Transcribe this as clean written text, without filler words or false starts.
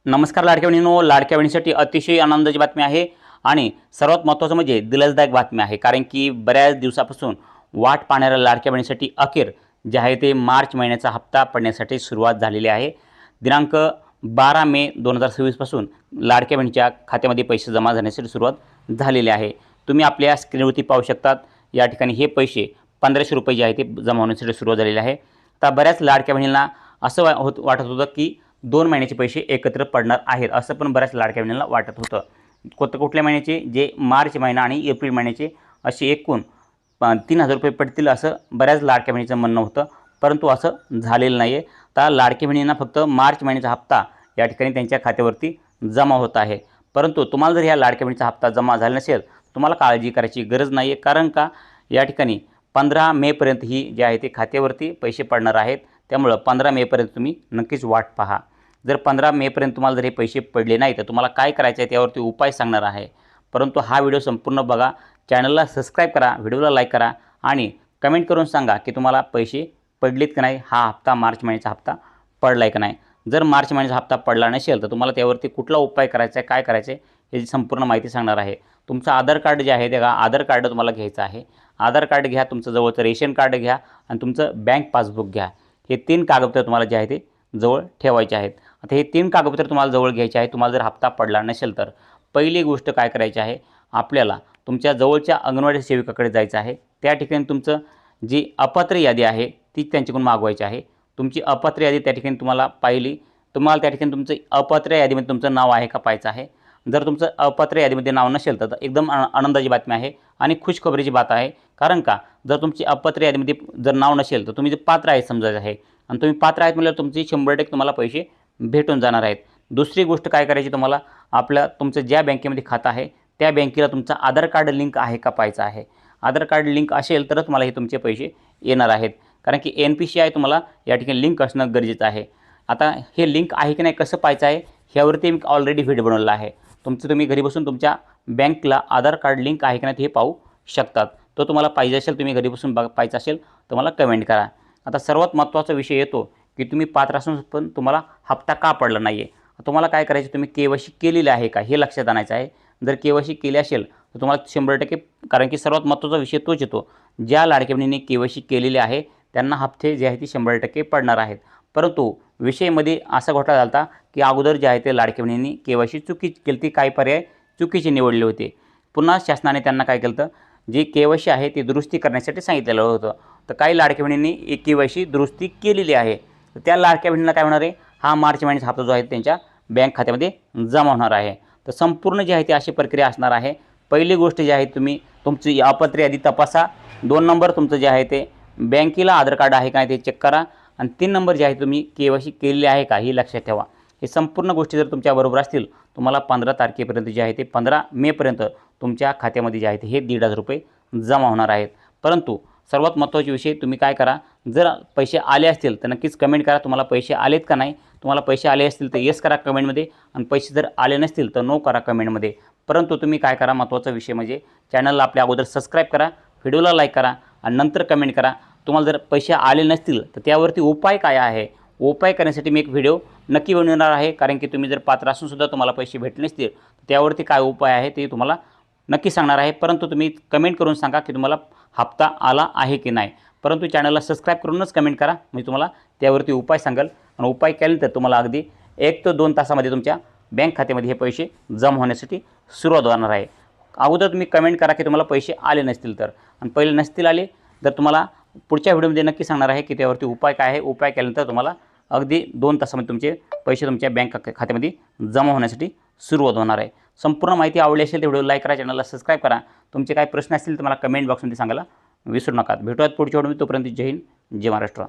नमस्कार लाडक्या बहिणींनो, लाडक्या बहिणीसाठी अतिशय आनंदाची बातमी आहे आणि सर्वात महत्त्वाचं म्हणजे दिलासदायक बातमी आहे. कारण की बऱ्याच दिवसापासून वाट पाहणाऱ्या लाडक्या बहिणीसाठी अखेर जे आहे ते मार्च महिन्याचा हप्ता पडण्यासाठी सुरुवात झालेली आहे. दिनांक 12 मे 2026 पासून लाडक्या बहिणीच्या खात्यामध्ये पैसे जमा झाण्यासाठी सुरुवात झालेली आहे. तुम्ही आपल्या स्क्रीनवरती पाहू शकतात. या ठिकाणी हे पैसे ₹1500 जे आहे ते जमा होण्यासाठी सुरुवात झालेली आहे. आता बऱ्याच लाडक्या बहिणींना असं वाटत होतं की 2 महिन्याचे पैसे एकत्र पडणार आहेत, असं पण बऱ्याच लाडक्या बहिणींना वाटत होतं. कुठल्या महिन्याचे, जे मार्च महिना आणि एप्रिल महिन्याचे असे एकूण ₹3000 पडतील असं बऱ्याच लाडक्या बहिणीचं म्हणणं होतं. परंतु असं झालेलं नाही आहे. आता लाडक्या बहिणींना फक्त मार्च महिन्याचा हप्ता या ठिकाणी त्यांच्या खात्यावरती जमा होत आहे. परंतु तुम्हाला जर ह्या लाडक्या बहिणीचा हप्ता जमा झाला नसेल, तुम्हाला काळजी करायची गरज नाही आहे. कारण का या ठिकाणी 15 मेपर्यंत ही जे आहे ते खात्यावरती पैसे पडणार आहेत. त्यामुळं 15 मेपर्यंत तुम्ही नक्कीच वाट पहा. जर 15 मेपर्यंत तुम्हाला जर हे पैसे पडले नाही तर तुम्हाला काय करायचं आहे त्यावरती उपाय सांगणार आहे. परंतु हा व्हिडिओ संपूर्ण बघा, चॅनलला सबस्क्राईब करा, व्हिडिओला लाईक करा आणि कमेंट करून सांगा की तुम्हाला पैसे पडलेत का नाही, हा हप्ता मार्च महिन्याचा हप्ता पडला आहे का नाही. जर मार्च महिन्याचा हप्ता पडला नसेल तर तुम्हाला त्यावरती कुठला उपाय करायचा आहे, काय करायचं आहे याची संपूर्ण माहिती सांगणार आहे. तुमचं आधार कार्ड जे आहे ते आधार कार्ड तुम्हाला घ्यायचं आहे. आधार कार्ड घ्या, तुमचं जवळचं रेशन कार्ड घ्या आणि तुमचं बँक पासबुक घ्या. हे 3 कागदपत्र तुम्हाला जे आहे ते जवळ ठेवायचे आहेत. आता हे 3 कागदपत्र तुम्हाला जवळ घ्यायचे आहे. तुम्हाला जर हप्ता पडला नसेल तर पहिली गोष्ट काय करायची आहे, आपल्याला तुमच्या जवळच्या अंगणवाडी सेविकाकडे जायचं आहे. त्या ठिकाणी तुमचं जी अपात्र यादी आहे ती त्यांच्याकडून मागवायची आहे. तुमची अपात्र यादी त्या ठिकाणी तुम्हाला तुम्हाला त्या ठिकाणी तुमचं अपात्र यादीमध्ये तुमचं नाव आहे का पाहायचं आहे. जर तुमचं अपात्र यादीमध्ये नाव नसेल तर एकदम आनंदाची बातमी आहे आणि खुशखबरीची बात आहे. कारण का जर तुमची अपात्र यादीमध्ये जर नाव नसेल तर तुम्ही जे पात्र आहे समजायचं आहे आणि तुम्ही पात्र आहेत म्हटल्यावर तुमची 100% तुम्हाला पैसे भेटून जाणार आहेत. दुसरी गोष्ट काय करायची, तुम्हाला तुमचं ज्या बँकेमध्ये खातं आहे त्या बँकेला तुमचा आधार कार्ड लिंक आहे का पाहायचं आहे. आधार कार्ड लिंक असेल तरच तुम्हाला हे तुमचे पैसे येणार आहेत. कारण की NPCI तुम्हाला या ठिकाणी लिंक असणं गरजेचं आहे. आता हे लिंक आहे की नाही कसं पाहायचं आहे ह्यावरती मी ऑलरेडी व्हिडिओ बनवला आहे. तुम्ही घरी बसून तुमच्या बँकला आधार कार्ड लिंक आहे की नाही हे पाहू शकतात. तो तुम्हाला पाहिजे असेल, तुम्ही घरी बसून पाहायचं असेल तर मला कमेंट करा. आता सर्वात महत्त्वाचा विषय येतो की तुम्ही पात्र असून पण तुम्हाला हप्ता का पडला नाही आहे. तुम्हाला काय करायचं, तुम्ही KYC केलेली आहे का हे लक्षात आणायचं आहे. जर KYC केली असेल तर तुम्हाला 100%, कारण की सर्वात महत्त्वाचा विषय तोच येतो, ज्या लाडक्या बहिणींनी KYC केलेले आहे त्यांना हप्ते जे आहे ते 100% पडणार आहेत. परंतु विषयमध्ये असा घोटाळा झाला होता की अगोदर जे आहे ते लाडक्या बहिणींनी KYC चुकीची केली, ती काही पर्याय चुकीचे निवडले होते. पुन्हा शासनाने त्यांना काय केलं, जे KYC आहे ते दुरुस्ती करण्यासाठी सांगितलेलं होतं. तर काही लाडक्या बहिणींनी KYC दुरुस्ती केलेली आहे. तर त्या लाडक्या बहिणींना काय होणार आहे, हा मार्च महिन्याचा हप्ता जो आहे त्यांच्या बँक खात्यामध्ये जमा होणार आहे. तर संपूर्ण जे आहे ते अशी प्रक्रिया असणार आहे. पहिली गोष्ट जी आहे, तुम्ही तुमची अपात्र यादी तपासा. 2 नंबर तुमचं जे आहे ते बँकेला आधार कार्ड आहे का नाही ते चेक करा आणि 3 नंबर जे आहे तुम्ही KYC केलेली आहे का हे लक्षात ठेवा. हे संपूर्ण गोष्टी जर तुमच्याबरोबर असतील तुम्हाला 15 तारखेपर्यंत जे आहे ते 15 मेपर्यंत तुमच्या खात्यामध्ये जे आहे ते हे ₹1,500 जमा होणार आहेत. परंतु सर्वात महत्त्वाचा विषय, तुम्ही काय करा, जर पैसे आले असतील तर नक्कीच कमेंट करा तुम्हाला पैसे आलेत का नाही. तुम्हाला पैसे आले असतील तर येस करा कमेंटमध्ये आणि पैसे जर आले नसतील तर नो करा कमेंटमध्ये. परंतु तुम्ही काय करा, महत्त्वाचा विषय म्हणजे चॅनलला आपल्या अगोदर सबस्क्राईब करा, व्हिडिओला लाईक करा आणि नंतर कमेंट करा. तुम्हाला जर पैसे आले नसतील तर त्यावरती उपाय काय आहे, उपाय करण्यासाठी मी एक व्हिडिओ नक्की बनवणार आहे. कारण की तुम्ही जर पात्र असूनसुद्धा तुम्हाला पैसे भेटले नसतील तर त्यावरती काय उपाय आहे ते तुम्हाला नक्की सांगणार आहे. परंतु तुम्ही कमेंट करून सांगा की तुम्हाला हप्ता आला आहे की नाही. परंतु चॅनलला सबस्क्राईब करूनच कमेंट करा, मी तुम्हाला त्यावरती उपाय सांगाल आणि उपाय केल्यानंतर तुम्हाला अगदी 1 ते 2 तासामध्ये तुमच्या बँक खात्यामध्ये हे पैसे जमा होण्यासाठी सुरुवात होणार आहे. अगोदर तुम्ही कमेंट करा की तुम्हाला पैसे आले नसतील तर, आणि पहिले नसतील आले तर तुम्हाला पुढच्या व्हिडिओमध्ये नक्की सांगणार आहे की त्यावरती उपाय काय आहे. उपाय केल्यानंतर तुम्हाला अगदी 2 तासामध्ये तुमचे पैसे तुमच्या बँक खात्यामध्ये जमा होण्यासाठी सुरुवात होणार आहे. संपूर्ण माहिती आवडली असेल तर व्हिडिओ लाईक करा, चॅनलला सबस्क्राईब करा. तुमचे काही प्रश्न असतील तर मला कमेंट बॉक्समध्ये सांगायला विसरू नका. भेटूयात पुढच्या व्हिडिओमध्ये. तोपर्यंत जय हिंद, जय महाराष्ट्र.